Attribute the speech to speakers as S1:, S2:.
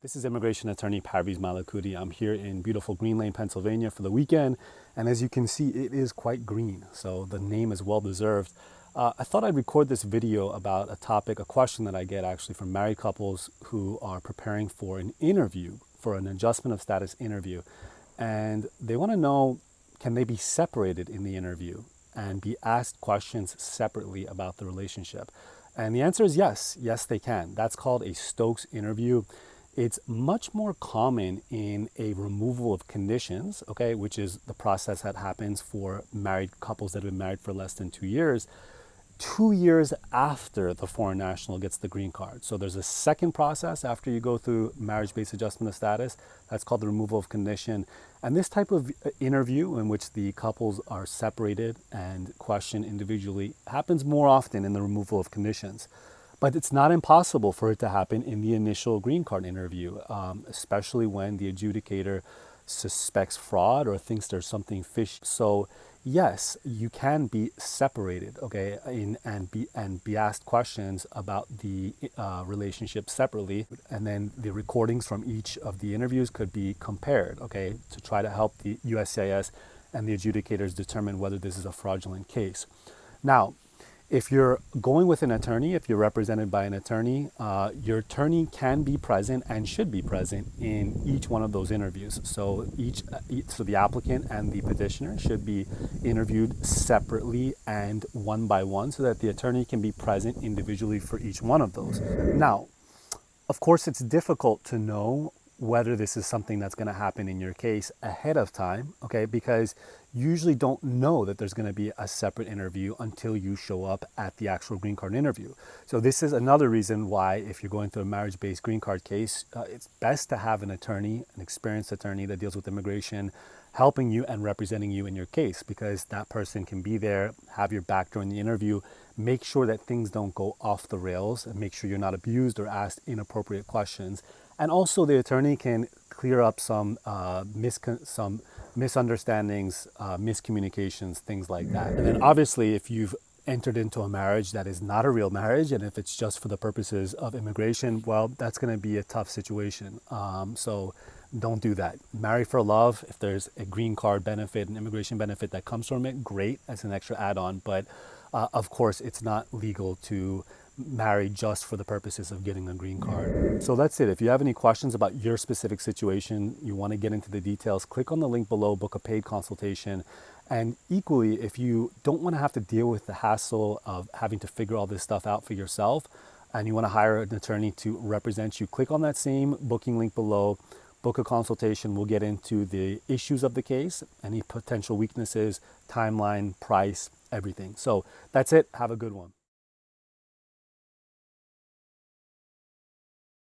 S1: This is immigration attorney Parviz Malakouti. I'm here in beautiful Green Lane, Pennsylvania for the weekend. And as you can see, it is quite green. So the name is well deserved. I thought I'd record this video about a topic, a question that I get actually from married couples who are preparing for an interview, for an adjustment of status interview. And they want to know, can they be separated in the interview and be asked questions separately about the relationship? And the answer is yes. Yes, they can. That's called a Stokes interview. It's much more common in a removal of conditions, okay, which is the process that happens for married couples that have been married for less than 2 years, 2 years after the foreign national gets the green card. So there's a second process after you go through marriage-based adjustment of status. That's called the removal of condition. And this type of interview in which the couples are separated and questioned individually happens more often in the removal of conditions. But it's not impossible for it to happen in the initial green card interview, especially when the adjudicator suspects fraud or thinks there's something fishy. So yes, you can be separated, okay, and be asked questions about the relationship separately, and then the recordings from each of the interviews could be compared, okay, to try to help the USCIS and the adjudicators determine whether this is a fraudulent case. Now, if you're going with an attorney, if you're represented by an attorney, your attorney can be present and should be present in each one of those interviews. So so the applicant and the petitioner should be interviewed separately and one by one so that the attorney can be present individually for each one of those. Now, of course, it's difficult to know whether this is something that's going to happen in your case ahead of time, okay, because you usually don't know that there's going to be a separate interview until you show up at the actual green card interview. So this is another reason why, if you're going through a marriage-based green card case, it's best to have an attorney, an experienced attorney that deals with immigration, helping you and representing you in your case, because that person can be there, have your back during the interview, make sure that things don't go off the rails, and make sure you're not abused or asked inappropriate questions. And also the attorney can clear up some misunderstandings, miscommunications, things like that. And then obviously, if you've entered into a marriage that is not a real marriage, and if it's just for the purposes of immigration, well, that's going to be a tough situation. So don't do that. Marry for love. If there's a green card benefit, an immigration benefit that comes from it, great, as an extra add-on. But of course, it's not legal to marry just for the purposes of getting a green card. So that's it. If you have any questions about your specific situation, you want to get into the details, click on the link below, book a paid consultation. And equally, if you don't want to have to deal with the hassle of having to figure all this stuff out for yourself, and you want to hire an attorney to represent you, click on that same booking link below, book a consultation. We'll get into the issues of the case, any potential weaknesses, timeline, price, everything. So that's it. Have a good one.